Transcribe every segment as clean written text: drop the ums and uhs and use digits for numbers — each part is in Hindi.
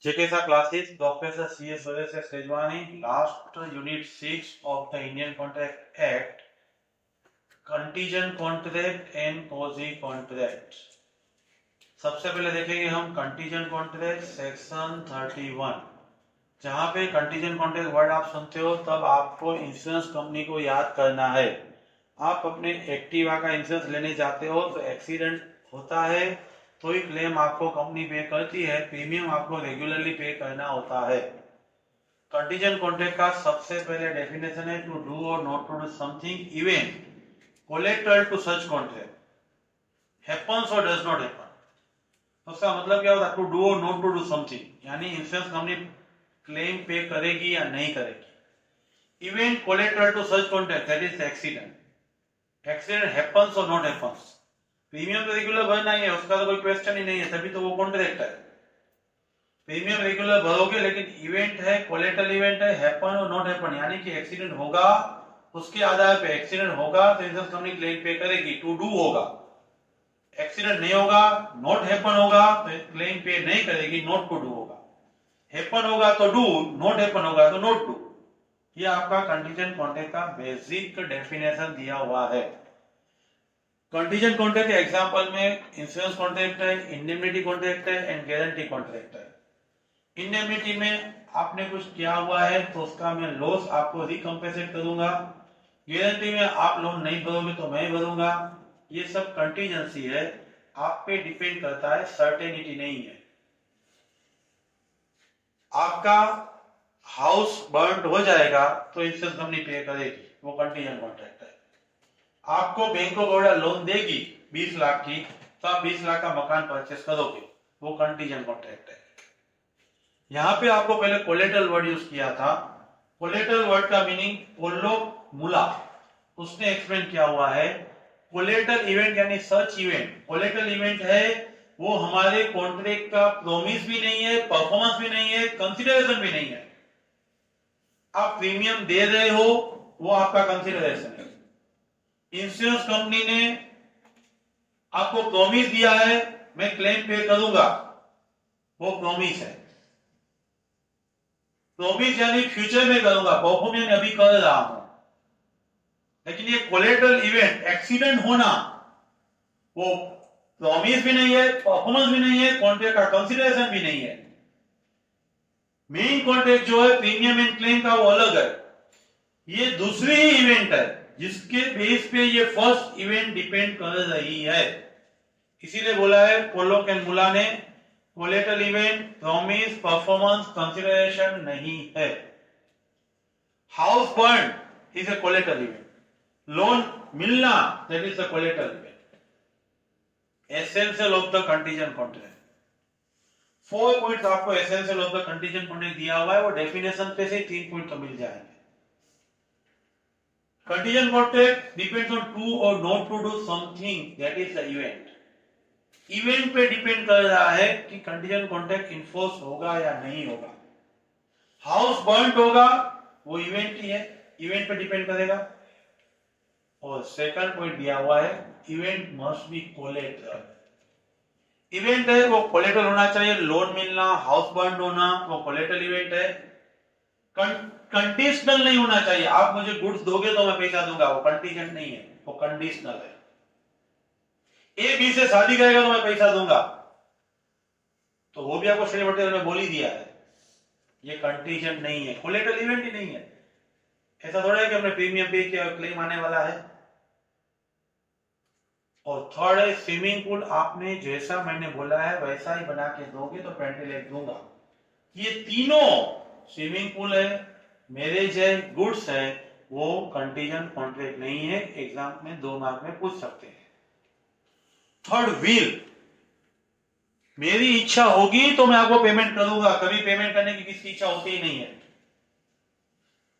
JKSA classes, Professor C.S. Suresh Tejwani, last unit 6 of the Indian Contract Act, contingent contract and quasi contract. सबसे पहले देखेंगे हम कंटीजेंट कॉन्ट्रैक्ट सेक्शन 31। जहां पे कंटीजेंट कॉन्ट्रैक्ट वर्ड आप सुनते हो तब आपको इंश्योरेंस कंपनी को याद करना है। आप अपने एक्टिवा का इंश्योरेंस लेने जाते हो तो एक्सीडेंट होता है तो ही क्लेम आपको कंपनी पे करती है, प्रीमियम आपको रेगुलरली पे करना होता है। कंटीजेंट कॉन्ट्रैक्ट का सबसे पहले डेफिनेशन है टू डू और not to do something even collateral to such contract happens और डज नॉट हैपन। तो उसका मतलब क्या होता है? टू डू और नॉट टू डू समथिंग, यानी इंश्योरेंस कंपनी क्लेम पे करेगी या नहीं करेगी। Event collateral to such contract that is accident. Accident happens और नॉट हैपन्स। प्रीमियम तो रेगुलर भरना ही है, उसका तो कोई क्वेश्चन ही नहीं है, तभी तो वो कॉन्ट्रैक्ट है। प्रीमियम रेगुलर भरोगे, लेकिन इवेंट है, कोलेटरल इवेंट है, हैपन और नॉट हैपन, यानी कि एक्सीडेंट होगा, उसके आधार पे एक्सीडेंट होगा तो इंश्योरेंस कंपनी क्लेम पे करेगी, टू डू होगा। एक्सीडेंट नहीं होगा, नॉट हैपन होगा तो क्लेम पे नहीं करेगी, नॉट टू डू होगा। हैपन होगा तो डू, नॉट हैपन होगा तो नॉट डू। ये आपका कंटीजेंट कॉन्ट्रैक्ट का बेसिक डेफिनेशन दिया हुआ है। कंटीजेंट कॉन्ट्रैक्ट के एग्जांपल में इंश्योरेंस कॉन्ट्रैक्ट है, इंडेमनिटी कॉन्ट्रैक्ट है एंड गारंटी कॉन्ट्रैक्ट है। इंडेमनिटी में आपने कुछ किया हुआ है तो उसका मैं लॉस आपको रिकम्पेंसेट करूंगा। गारंटी में आप लोन नहीं भरोगे तो मैं भरूंगा। ये सब कंटीजेंसी है, आप पे डिपेंड करता है, सर्टेनिटी नहीं है। आपका हाउस बर्न हो जाएगा तो इंश्योरेंस कंपनी पे करेगी, वो कंटीजेंट कॉन्ट्रैक्ट है। आपको बैंक ऑफ बड़ौदा लोन देगी 20 लाख की, तो आप 20 लाख का मकान परचेस करोगे, वो कंटीजेंट कॉन्ट्रैक्ट है। यहां पे आपको पहले कोलेटरल वर्ड यूज किया था। कोलेटरल वर्ड का मीनिंग पोलो मुला, उसने एक्सप्लेन किया हुआ है। कोलेटरल इवेंट यानी सच इवेंट, कोलेटरल इवेंट है वो हमारे कॉन्ट्रैक्ट का प्रॉमिस भी नहीं है, परफॉर्मेंस भी नहीं है, कंसीडरेशन भी नहीं है। आप प्रीमियम दे रहे हो, वो आपका कंसीडरेशन है। इंश्योरेंस कंपनी ने आपको प्रॉमिस दिया है मैं क्लेम पे करूंगा, वो प्रॉमिस है। प्रॉमिस यानी फ्यूचर में करूंगा, परफॉर्मेंस अभी कर रहा हूं। लेकिन ये कोलेटरल इवेंट एक्सीडेंट होना, वो प्रॉमिस भी नहीं है, परफॉर्मेंस भी नहीं है, कॉन्ट्रैक्ट का कंसीडरेशन भी नहीं है। मेन कॉन्ट्रैक्ट जो है प्रीमियम एंड क्लेम का, वो अलग है। ये दूसरी ही इवेंट है जिसके बेस पे ये फर्स्ट इवेंट डिपेंड कर रही है। इसीलिए बोला है पोलोक एंड मुला ने, collateral event promise performance consideration नहीं है। House burn is a collateral event, loan मिलना that is the collateral event. Essential of the contingent contract, 4 points आपको essential of the contingent contract दिया हुआ है, वो डेफिनेशन पे से 3 पॉइंट तो मिल जाएंगे। Contingent contract depends on to और not to do something that is the event. Event पे डिपेंड कर रहा है कि कंटीजेंट कॉन्ट्रैक्ट इन्फोर्स होगा या नहीं होगा। हाउस बर्न होगा, वो इवेंट ही है, इवेंट पे डिपेंड करेगा। और सेकंड पॉइंट दिया हुआ है, event must be collateral. Event है वो कोलेटरल होना चाहिए, लोन मिलना, हाउस बर्न होना, वो कोलेटरल इवेंट है। कंडीशनल नहीं होना चाहिए, आप मुझे गुड्स दोगे तो मैं पैसा दूंगा, वो कंटीजेंट नहीं है, वो कंडीशनल है। ए बी से शादी करेगा तो मैं पैसा दूंगा, तो वो भी आपको श्री मटेरियल में बोल ही दिया है, ये कंटीजेंट नहीं है, कोलेटरल इवेंट ही नहीं है। ऐसा थोड़ा है कि हमने प्रीमियम पे किया क्लेम आने वाला है। और थर्ड है स्विमिंग पूल, आपने जैसा मैंने बोला है वैसा ही बना के दोगे तो 20 लाख दूंगा। ये तीनों, स्विमिंग पूल है, मैरिज है, गुड्स है, वो कंटीजेंट कॉन्ट्रैक्ट नहीं है। एग्जाम में 2 मार्क में पूछ सकते हैं। थर्ड विल, मेरी इच्छा होगी तो मैं आपको पेमेंट करूंगा, कभी पेमेंट करने की किसी इच्छा होती ही नहीं है।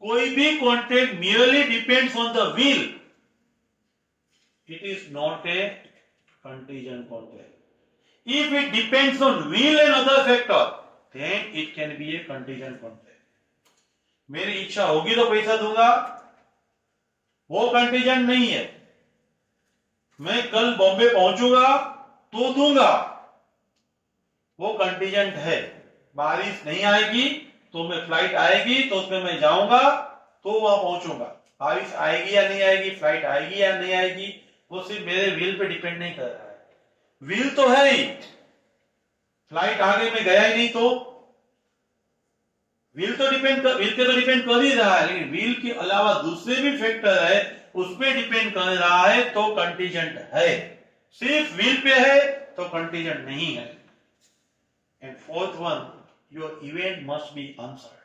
कोई भी contract merely depends on the will, it is not a contingent contract. If it depends on will and other factor, then it can be a contingent contract. मेरी इच्छा होगी तो पैसा दूंगा, वो कंटीजेंट नहीं है। मैं कल बॉम्बे पहुंचूंगा तो दूंगा, वो कंटीजेंट है। बारिश नहीं आएगी तो मैं फ्लाइट आएगी तो उसमें मैं जाऊंगा तो वहां पहुंचूंगा। बारिश आएगी या नहीं आएगी, फ्लाइट आएगी या नहीं आएगी, वो सिर्फ मेरे विल पे डिपेंड नहीं कर रहा है। विल तो है ही, फ्लाइट आगे में गया ही नहीं तो विल पे तो डिपेंड कर ही रहा है, लेकिन विल के अलावा दूसरे भी फैक्टर है उस पे डिपेंड कर रहा है तो कंटीजेंट है। सिर्फ विल पे है तो कंटीजेंट नहीं है। And fourth one, your event must be uncertain.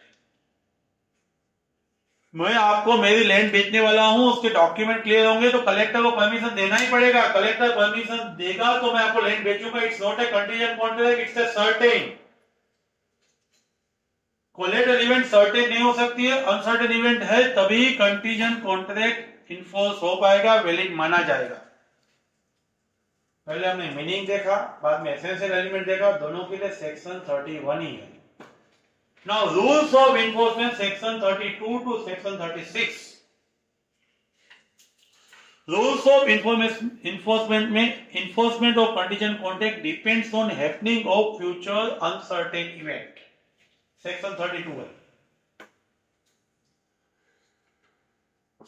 मैं आपको मेरी लैंड बेचने वाला हूं, उसके डॉक्यूमेंट क्लियर होंगे तो कलेक्टर को परमिशन देना ही पड़ेगा। कलेक्टर परमिशन देगा तो मैं आपको लैंड बेचूंगा। It's not a contingent contract, it's a certain. Collateral event certain नहीं हो सकती है, अनसर्टेन इवेंट है तभी कंटीजेंट कॉन्ट्रैक्ट इन्फोर्स हो पाएगा, वैलिड माना जाएगा। पहले हमने मीनिंग देखा, बाद में एसेंशियल एलिमेंट देखा, दोनों के लिए सेक्शन 31 ही है। Now rules of enforcement, section 32 to section 36. Rules of enforcement में enforcement of contingent contract depends on happening of future uncertain event. Section 32 है।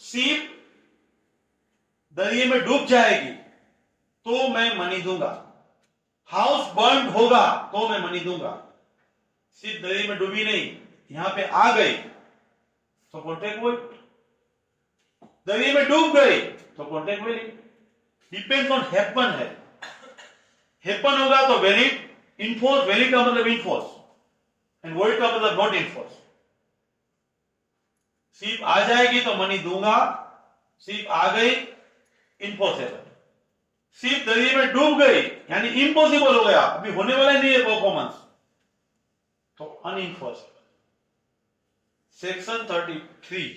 शिप दरिया में डूब जाएगी तो मैं मनी दूंगा। हाउस बर्न होगा तो मैं मनी दूंगा। शिप दरिया में डूबी नहीं, यहां पे आ गई तो कॉन्ट्रैक्ट वॉइड। दरिया में डूब गई तो contract valid. Depends on happen है। हैपन होगा तो वैलिड, इनफोर्स, वैलिड का मतलब इनफोर्स एंड वॉइड का मतलब नॉट इनफोर्स। शिप आ जाएगी तो मनी दूंगा, शिप आ गई इनफोर्सेबल। शिप दरिया में डूब गई यानी इम्पॉसिबल हो गया, अभी होने वाला नहीं है परफॉर्मेंस, तो अनइन्फोर्सेबल। सेक्शन 33,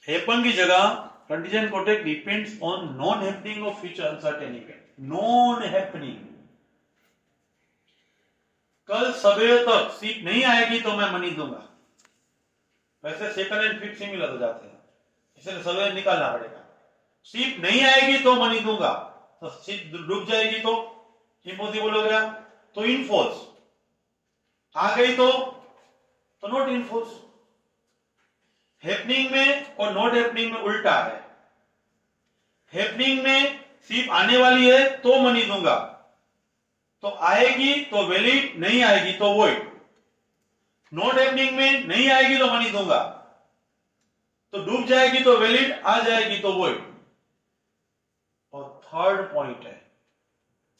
हैपन की जगह contingent contract depends on non happening of future uncertain event. Non happening, कल सवेरे तक शिप नहीं आएगी तो मैं मनी दूंगा। वैसे सेकंड एंड फिफ्थ सिमिलर हो जाते हैं, इसलिए सवेरे निकालना पड़ेगा। शिप नहीं आएगी तो मनी दूंगा, तो शिप डूब जाएगी तो इम्पॉसिबल हो गया, तो इनफोर्स। आ गई तो नॉट इनफोर्स। हैपनिंग में और नॉट हैपनिंग में उल्टा है। हैपनिंग में शिप आने वाली है तो मनी दूंगा, तो आएगी तो वैलिड, नहीं आएगी तो वॉइड। नॉट हैपनिंग में नहीं आएगी तो मनी दूंगा, तो डूब जाएगी तो वैलिड, आ जाएगी तो वॉइड। और थर्ड पॉइंट है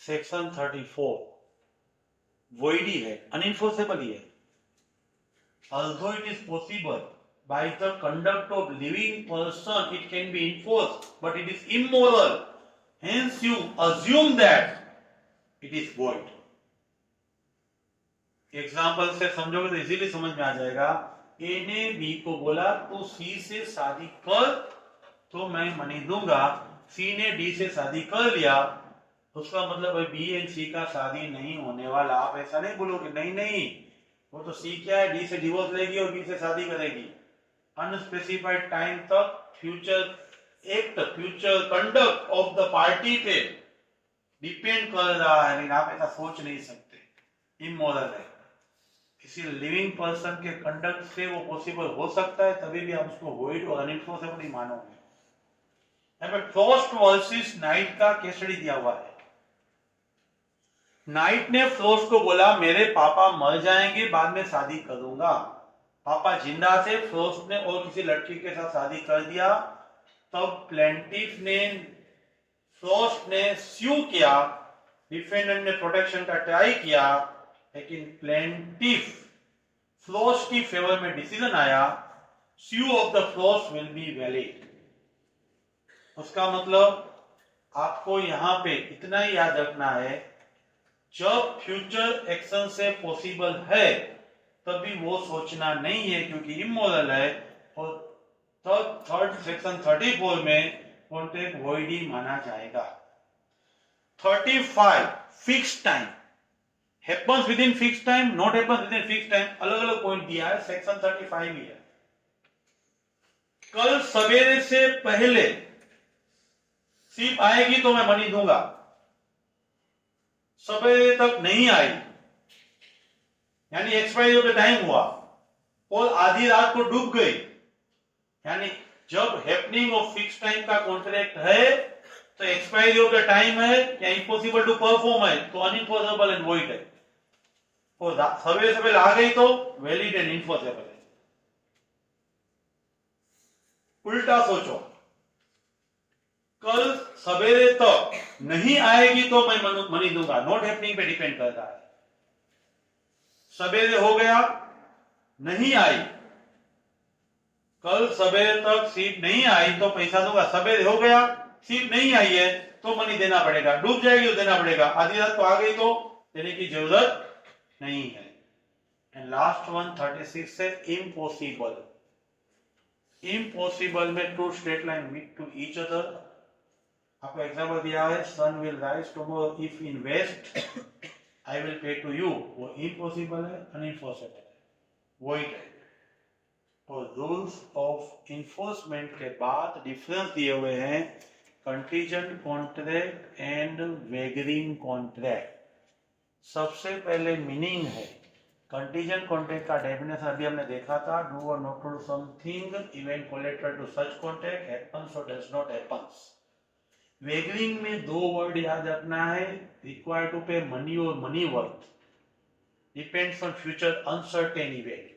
सेक्शन 34, वॉइडी है, अनइन्फोर्सेबल ही है। Although it is possible by the conduct of living person it can be enforced, but it is immoral. Hence you assume that it is void. Example से समझोगे तो इजीली समझ में आ जाएगा। ए ने बी को बोला तू सी से शादी कर तो मैं मनी दूंगा। सी ने डी से शादी कर लिया, उसका मतलब है बी एंड सी का शादी नहीं होने वाला। आप ऐसा नहीं बोलोगे, नहीं नहीं वो तो सी क्या है, डी से डिवोर्स लेगी और बी से शादी करेगी। अनस्पेसिफाइड टाइम तक future act, future conduct of the party पे डिपेंड कर रहा है, लेकिन आप ऐसा सोच नहीं सकते, इमोरल है। किसी लिविंग पर्सन के कंडक्ट से वो पॉसिबल हो सकता है, तभी भी आप उसको वॉइड और अनइन्फोर्सेबल नहीं मानोगे। फ्रॉस्ट वर्सेस नाइट का केस स्टडी दिया हुआ है। नाइट ने फ्रॉस्ट को बोला मेरे पापा मर जाएंगे, बाद में शादी करूंगा। पापा जिंदा थे, फ्रॉस्ट ने और किसी लड़की के साथ शादी कर दिया। तब प्लेंटिफ ने, फ्रॉस्ट ने स्यू किया, डिफेंडेंट ने प्रोटेक्शन का ट्राई किया, लेकिन प्लेंटिफ फ्रॉस्ट की फेवर में डिसीजन आया, sue of the Frost will be valid. उसका मतलब आपको यहां पे इतना ही याद रखना है, जब फ्यूचर एक्शन से पॉसिबल है तभी वो सोचना नहीं है क्योंकि इमोरल है। और तब थर्ड सेक्शन 34 में कॉन्ट्रैक्ट वॉइडी माना जाएगा। 35 fix time, happens with in fix time, not happens with in fix time, अलग अलग पॉइंट दिया है, सेक्शन 35 ही है। कल सवेरे से पहले शिप आएगी तो मैं मनी दूंगा, सवेरे तक नहीं आई यानी एक्सपायरी ऑफ द टाइम हुआ और आधी रात को डूब गई, यानी जब हैपनिंग ऑफ फिक्स टाइम का कॉन्ट्रैक्ट है तो एक्सपायरी ऑफ द टाइम है या इम्पॉसिबल टू परफॉर्म है तो अनइन्फोर्सेबल एंड वॉइड है, और सवेरे सवेरे आ गई तो वैलिड एंड इन्फोर्सेबल है। उल्टा सोचो, कल सवेरे तक नहीं आएगी तो मैं मनी दूंगा, नॉट हैपनिंग पे डिपेंड करता है। सवेरे हो गया, नहीं आई, कल सवेरे तक सीट नहीं आई तो पैसा दूंगा, सवेरे हो गया सीट नहीं आई है तो मनी देना पड़ेगा, डूब जाएगी तो देना पड़ेगा, आधी रात को आ गई तो देने की जरूरत नहीं है। एंड लास्ट वन 36 है इम्पॉसिबल। इम्पॉसिबल में two straight line meet to each other. आपको एग्जांपल दिया है sun will rise tomorrow if in west I will pay to you, वो इम्पॉसिबल है, अनइन्फोर्सेबल है, वॉइड है। और रूल्स ऑफ इन्फोर्समेंट के बाद डिफरेंस दिए हुए हैं कंटीजेंट कॉन्ट्रैक्ट एंड वेगरिंग कॉन्ट्रैक्ट। सबसे पहले मीनिंग है, कंटीजेंट कॉन्ट्रैक्ट का डेफिनेशन अभी हमने देखा था, डू और not to do something even collateral to such contract happens और डज नॉट हैपेंस। वेगरिंग में दो वर्ड याद रखना है, रिक्वायर्ड टू पे मनी और money worth, depends on future uncertain event.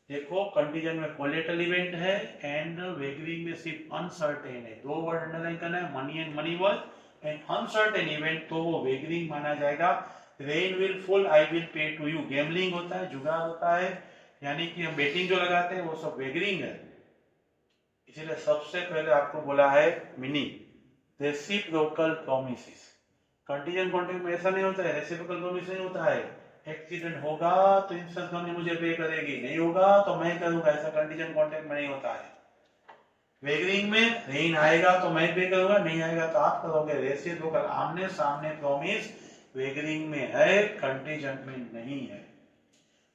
देखो कंटीजेंट में कोलेटरल इवेंट है एंड वेगरिंग में सिर्फ अनसर्टेन है, दो वर्ड अंडरलाइन करना है, money and money worth and uncertain event, तो वो वेगरिंग माना जाएगा। Rain will fall I will pay to you gambling होता है, जुगाड़ होता है, यानी कि हम बेटिंग जो लगाते हैं वो सब वेगरिंग है। इसीलिए सबसे पहले आपको बोला है meaning reciprocal promises. Contingent contract में ऐसा नहीं होता है, रेसिप्रोकल प्रॉमिस नहीं होता है, एक्सीडेंट होगा तो इंश्योरेंस कंपनी मुझे पे करेगी, नहीं होगा तो मैं करूंगा, ऐसा कंटीजेंट कॉन्ट्रैक्ट में नहीं होता है। वेगरिंग में रेन आएगा तो मैं पे करूंगा, नहीं आएगा तो आप करोगे। रेसिप्रोकल आमने सामने प्रॉमिस वेगरिंग में है, कंटीजेंट में नहीं है।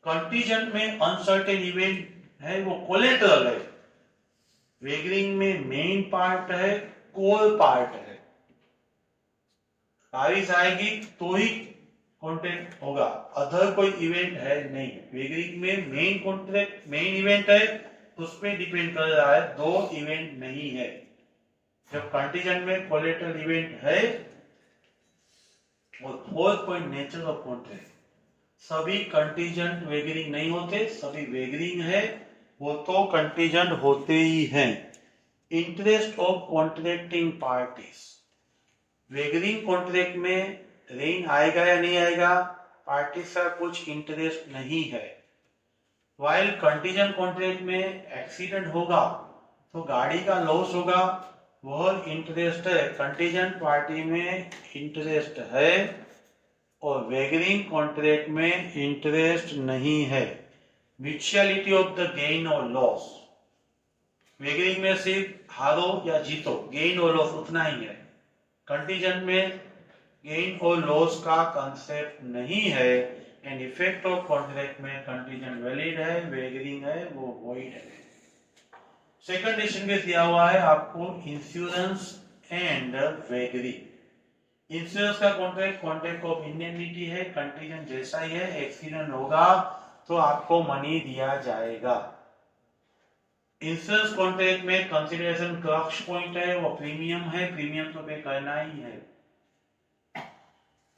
कंटीजेंट में अनसर्टेन इवेंट है, वो कोलेटरल है। वेगरिंग में मेन पार्ट है, कोर पार्ट है। बारिश आएगी तो ही कॉन्ट्रैक्ट होगा, अदर कोई इवेंट है नहीं। वेगरिंग में मेन कॉन्ट्रैक्ट मेन इवेंट है, उस पर डिपेंड कर रहा है, दो इवेंट नहीं है। जब कंटीजेंट में कोलेटरल इवेंट है। और fourth point nature of contract, सभी कंटीजेंट वेगरिंग नहीं होते, सभी वेगरिंग है, वो तो कंटीजेंट होते ही हैं। Interest of contracting parties, wagering contract में रेन आएगा या नहीं आएगा, पार्टीज का कुछ इंटरेस्ट नहीं है। वाइल कंटीजेंट कॉन्ट्रैक्ट में एक्सीडेंट होगा तो गाड़ी का लॉस होगा, वह इंटरेस्ट है, कंटीजेंट पार्टी में इंटरेस्ट है, और वेगरिंग कॉन्ट्रैक्ट में इंटरेस्ट नहीं है। म्यूचुअलिटी ऑफ द गेन और लॉस, वेगरिंग में सिर्फ हारो या जीतो, गेन और लॉस उतना ही है। कंटीजेंट में गेन और लॉस का कंसेप्ट नहीं है। एंड इफेक्ट ऑफ कॉन्ट्रैक्ट में कंटीजेंट वैलिड है, वेगरिंग है वो वॉइड है। सेकंड डिसीजन के दिया हुआ है आपको इंश्योरेंस एंड वेगरिंग। इंश्योरेंस का कॉन्ट्रैक्ट ऑफ इंडेमनिटी है, कंटीजेंट जैसा ही है, एक्सीडेंट होगा तो आपको मनी दिया जाएगा। इंश्योरेंस कॉन्ट्रैक्ट में कंसीडरेशन क्रक्स पॉइंट है, वो प्रीमियम है, प्रीमियम तो पे करना ही है।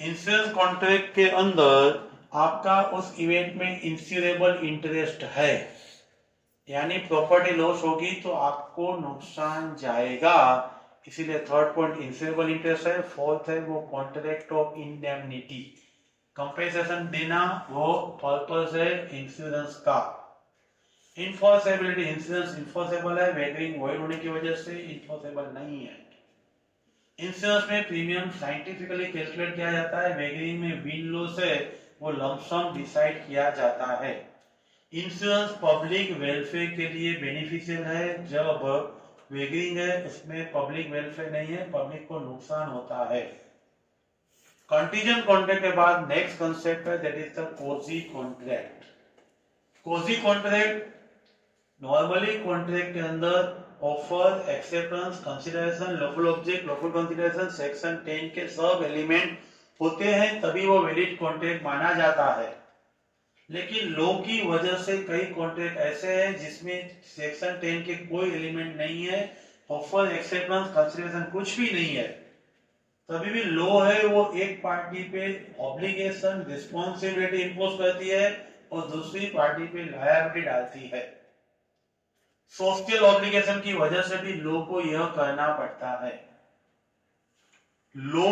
इंश्योरेंस कॉन्ट्रैक्ट के अंदर आपका उस इवेंट में इंश्योरेबल इंटरेस्ट है, यानी प्रॉपर्टी लॉस होगी तो आपको नुकसान जाएगा, इसीलिए थर्ड पॉइंट इंश्योरेबल इंटरेस्ट है। फोर्थ है वो कॉन्ट्रैक्ट ऑफ इंडेमनिटी, कंपेंसेशन देना वो पर्पस है इंश्योरेंस का। इन्फोर्सेबिलिटी, इंश्योरेंस इन्फोर्सेबल है, वेगरिंग वॉइड होने की वजह से इन्फोर्सेबल नहीं है। इंश्योरेंस में प्रीमियम साइंटिफिकली कैलकुलेट किया जाता है, वेगरिंग में विन लॉस है वो लमसम डिसाइड किया जाता है। इंश्योरेंस पब्लिक वेलफेयर के लिए बेनिफिशियल है, जब वेगरिंग है उसमें पब्लिक वेलफेयर नहीं है, पब्लिक को नुकसान होता है। कंटीजेंट कॉन्ट्रैक्ट के बाद नेक्स्ट कंसेप्ट है that is the quasi contract. Quasi contract normally contract के अंदर offer, acceptance, consideration, lawful object, lawful consideration, section 10 के सब एलिमेंट होते हैं, तभी वो वैलिड कॉन्ट्रैक्ट माना जाता है। लेकिन लॉ की वजह से कई कॉन्ट्रैक्ट ऐसे हैं जिसमें सेक्शन 10 के कोई एलिमेंट नहीं है, ऑफर, एक्सेप्टेंस, कंसीडरेशन कुछ भी नहीं है, तभी भी लॉ है वो एक पार्टी पे ऑब्लिगेशन, रिस्पॉन्सिबिलिटी इंपोज करती है और दूसरी पार्टी पे लायबिलिटी डालती है। सोशल ऑब्लिगेशन की वजह से भी लॉ को यह करना पड़ता है। लॉ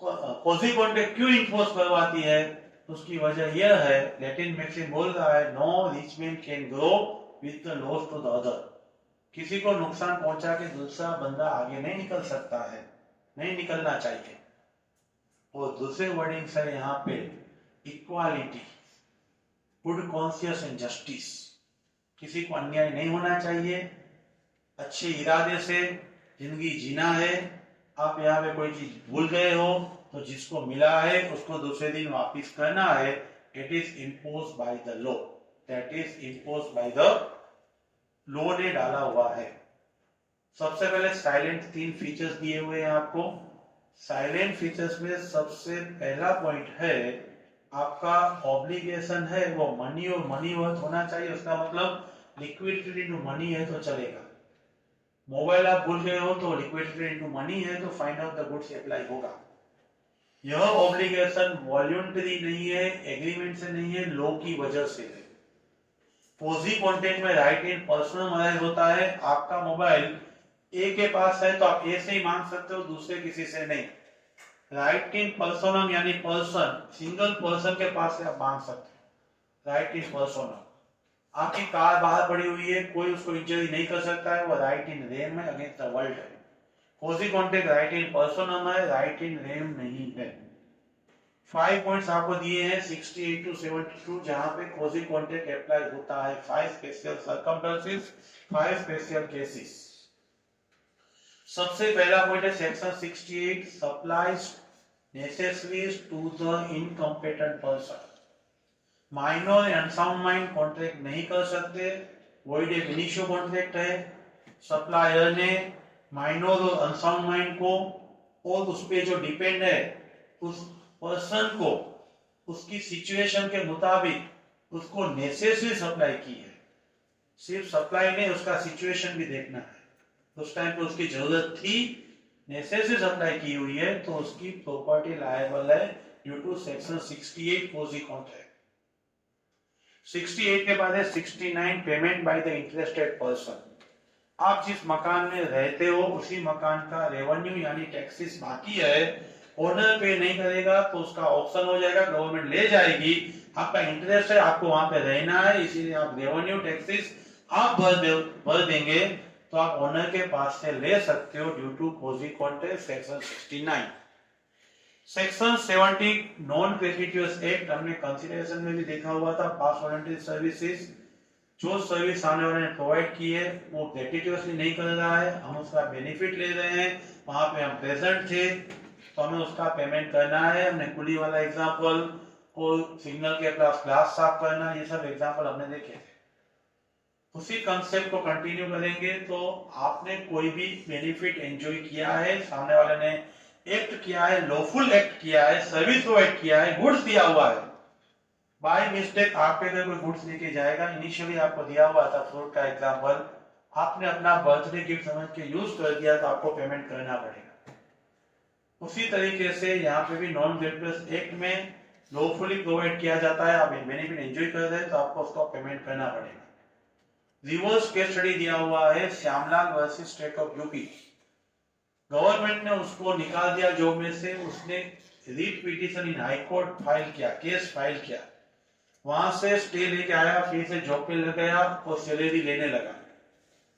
क्वासी कॉन्ट्रैक्ट क्यों इंपोज करवाती है? उसकी वजह यह है, लैटिन मैक्सिम बोल रहा है, no rich man can grow with the loss to the other. किसी को नुकसान पहुंचा के दूसरा बंदा आगे नहीं निकल सकता है, नहीं निकलना चाहिए। और दूसरे वर्डिंग्स है यहाँ पे equality, good conscious and justice. किसी को अन्याय नहीं होना चाहिए, अच्छे इरादे से जिंदगी जीना है। आप यहाँ पे कोई चीज भूल गए हो तो जिसको मिला है उसको दूसरे दिन वापस करना है। It is impose by the law, that is impose by the law ने डाला हुआ है। सबसे पहले साइलेंट 3 फीचर्स दिए हुए हैं आपको। साइलेंट फीचर्स में सबसे पहला पॉइंट है आपका ऑब्लिगेशन है वो मनी और मनी वर्थ होना चाहिए। उसका मतलब लिक्विडिटी इनटू मनी है तो चलेगा। मोबाइल आप भूल गए हो तो लिक्विडिटी इनटू मनी है तो find out the goods apply होगा। यह ऑब्लिगेशन वॉल्यूंटरी नहीं है, एग्रीमेंट से नहीं है, लॉ की वजह से है। पोजी कॉन्ट्रैक्ट में राइट इन पर्सनलाइज होता है। आपका मोबाइल ए के पास है तो आप ए से ही मांग सकते हो, दूसरे किसी से नहीं। राइट इन पर्सनम यानी पर्सन, सिंगल पर्सन के पास से आप मांग सकते हो, राइट इन पर्सनम। आपकी कार बाहर पड़ी हुई है, कोई उसको इंजरी नहीं कर सकता है, वो राइट इन रेम है, अगेंस्ट द वर्ल्ड है। कोजी कॉन्ट्रैक्ट राइट इन पर्सनम है, राइट इन रेम नहीं है। 5 पॉइंट्स आपको दिए हैं 68 टू 72 जहां पे कोजी कॉन्ट्रैक्ट अप्लाई होता है। 5 स्पेशल सर्कमस्टेंसेस, 5 स्पेशल केसेस। सबसे पहला पॉइंट है section 68 supplies necessaries to the incompetent person. Minor and unsound mind contract नहीं कर सकते, वॉइड एब इनिशियो कॉन्ट्रैक्ट है। सप्लायर ने माइनर और अनसाउंड माइंड को और उस पे जो डिपेंड है उस पर्सन को उसकी सिचुएशन के मुताबिक उसको नेसेसरी सप्लाई की है। सिर्फ सप्लाई नहीं, उसका सिचुएशन भी देखना है। उस टाइम पे उसकी जरूरत थी, नेसेसरी सप्लाई की हुई है तो उसकी प्रॉपर्टी लायबल है due to section 68 quasi contract. 68 के बाद है 69 payment by the interested person. आप जिस मकान में रहते हो उसी मकान का रेवेन्यू यानी टैक्सेस बाकी है, ओनर पे नहीं करेगा तो उसका ऑप्शन हो जाएगा, गवर्नमेंट ले जाएगी। आपका इंटरेस्ट है, आपको वहां पे रहना है, इसीलिए आप रेवेन्यू टैक्सेस आप भर देंगे तो आप ओनर के पास से ले सकते हो due to quasi contract section 69। Section 70 non gratuitous act हमने कंसीडरेशन में भी देखा हुआ था। पास वॉलंटरी सर्विसेज, जो सर्विस सामने वाले ने प्रोवाइड की है वो ग्रेच्युटसली नहीं कर रहा है, हम उसका बेनिफिट ले रहे हैं, वहां पे हम प्रेजेंट थे तो हमें उसका पेमेंट करना है। हमने कुली वाला एग्जांपल और सिग्नल के पास ग्लास साफ करना, ये सब एग्जांपल हमने देखे थे। उसी कंसेप्ट को कंटिन्यू करेंगे। तो आपने कोई भी बेनिफिट एंजॉय किया है, सामने वाले ने एक्ट किया है, लॉफुल एक्ट किया है, सर्विस प्रोवाइड किया है, गुड्स दिया हुआ है, बाय मिस्टेक आप पे अगर कोई गुड्स लेके जाएगा, इनिशियली आपको दिया हुआ था फ्रूट का एग्जांपल, आपने अपना बर्थडे गिफ्ट समझ के यूज कर दिया तो आपको पेमेंट करना पड़ेगा। उसी तरीके से यहाँ पे भी नॉन ग्रेच्युटस एक्ट में लॉफुली प्रोवाइड किया जाता है, आप बेनिफिट एंजॉय कर रहे हैं तो आपको उसका पेमेंट करना पड़ेगा। रिवर्स केस स्टडी दिया हुआ है Shyamlal versus state of UP. Government ने उसको निकाल दिया जॉब में से, उसने writ petition in high court file किया, केस फाइल किया, वहां से स्टे लेके आया, फिर से जॉब पे लग गया और सैलरी लेने लगा।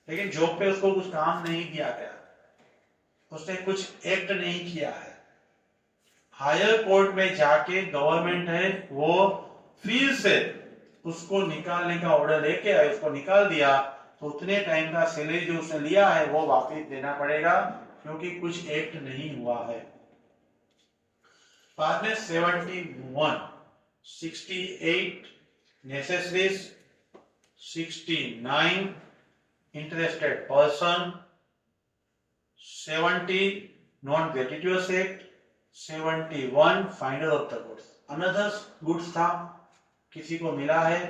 लेकिन जॉब पे उसको कुछ काम नहीं किया गया, उसने कुछ एक्ट नहीं किया है। हायर कोर्ट में जाके गवर्नमेंट है वो फिर से उसको निकालने का ऑर्डर लेके आए, उसको निकाल दिया तो उतने टाइम का सैलरी जो उसने लिया है वो वापस देना पड़ेगा क्योंकि कुछ एक्ट नहीं हुआ है। बाद में 71 68 necessaries, 69 interested person, 70 non-gratuitous act, 71 finder of the goods। Another goods था किसी को मिला है,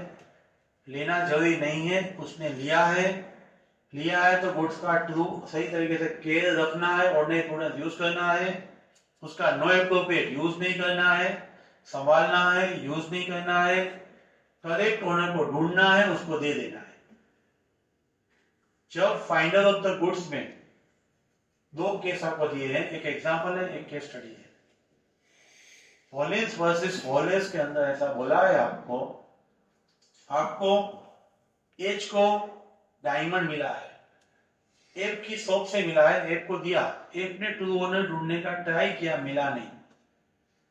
लेना जरूरी नहीं है, उसने लिया है तो गुड्स का ट्रू सही तरीके से केयर रखना है, ऑर्डिनरी प्रूडेंस यूज करना है, उसका नो एप्रोप्रिएट यूज नहीं करना है, संभालना है, यूज नहीं करना है, करेक्ट ओनर को ढूंढना है, उसको दे देना है। जब फाइंडर ऑफ द गुड्स में दो केस आपको दिए हैं, एक एग्जांपल है, एक केस स्टडी है। हॉलिन्स वर्सेस वॉलेस के अंदर ऐसा बोला है आपको एच को डायमंड मिला है, एफ की शॉप से मिला है, एफ को दिया, एफ ने ट्रू ओनर ढूंढने का ट्राई किया, मिला नहीं।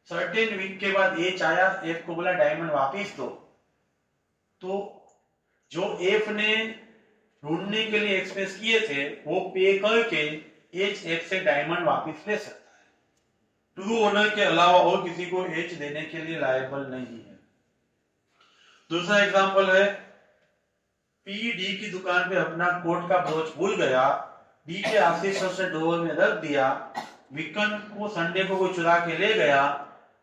सर्टेन वीक के बाद एच आया, एफ को बोला डायमंड वापिस दो, तो जो एफ ने ढूंढने के लिए एक्सप्रेस किए थे वो पे करके एच एफ से डायमंड वापिस ले सकता है। ट्रू ओनर के अलावा और किसी को एच देने के लिए लायबल नहीं है। दूसरा एग्जांपल है, पी डी की दुकान पे अपना कोट का ब्रोच भूल गया, डी के आशीष से डोर में रख दिया, वीकेंड को संडे को कोई चुरा के ले गया,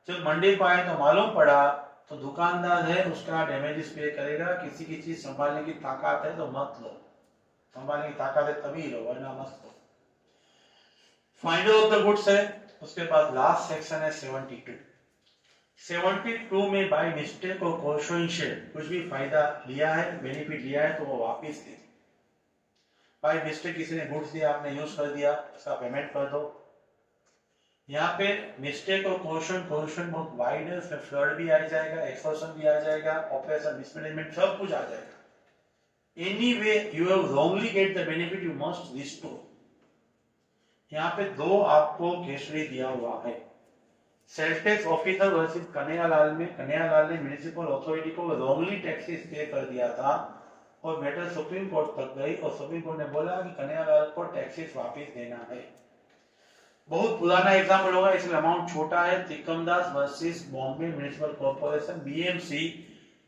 जब मंडे को आए तो मालूम पड़ा, तो दुकानदार है उसका डैमेजेस पे करेगा। किसी की चीज संभालने की ताकत है तो मत लो, संभालने की ताकत है तभी लो, वरना मत लो। फाइंडर ऑफ द गुड्स है, उसके बाद लास्ट सेक्शन है 72 में बाय मिस्टेक और कोशोइंशियल कुछ भी फायदा लिया है, बेनिफिट लिया है तो वो वापस दे। बाय मिस्टेक किसी ने गुड्स दिया, आपने यूज कर दिया, उसका पेमेंट कर दो। यहाँ पे मिस्टेक और कोशन बहुत वाइड है, उसमें फ्लड भी आ जाएगा, एक्सटॉर्शन भी आ जाएगा, ऑपरेशन मिसमैनेजमेंट सब कुछ आ जाएगा। Anyway you have wrongly get the benefit, you must restore. यहाँ पे दो आपको केसरी दिया हुआ है। Self tax officer versus Kanhaiyalal में कन्हैयालाल ने म्युनिसिपल अथॉरिटी को रॉन्गली टैक्सेस पे कर दिया था और मैटर सुप्रीम कोर्ट तक गई और सुप्रीम कोर्ट ने बोला कि कन्हैयालाल को टैक्सेस वापस देना है। बहुत पुराना एग्जाम्पल होगा, इसलिए अमाउंट छोटा है। Trikamdas versus Bombay municipal corporation BMC,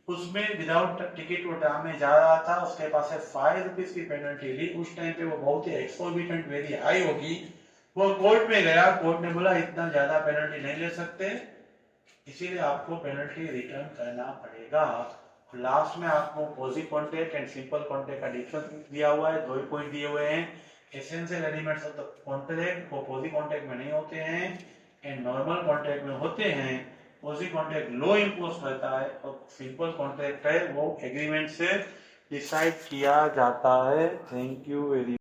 उसमें विदाउट टिकट वो ड्राम में जा रहा था, उसके पास से 5 रुपीज की पेनल्टी ली। उस टाइम पे वो बहुत ही एक्सोर्बिटेंट वेरी हाई होगी, वो कोर्ट में गया, कोर्ट ने बोला इतना ज्यादा पेनल्टी नहीं ले सकते, इसीलिए आपको पेनल्टी रिटर्न करना पड़ेगा। लास्ट में आपको positive contract and simple contract का डिफरेंस दिया हुआ है, 2 पॉइंट दिए हुए हैं। Essential elements of the contract वो पॉजिटिव कॉन्ट्रैक्ट में नहीं होते हैं एंड नॉर्मल कॉन्ट्रैक्ट में होते हैं। पॉजिटिव कॉन्ट्रैक्ट लो इंपोज करता है और सिंपल कॉन्ट्रैक्ट है वो एग्रीमेंट से डिसाइड किया जाता है। Thank you very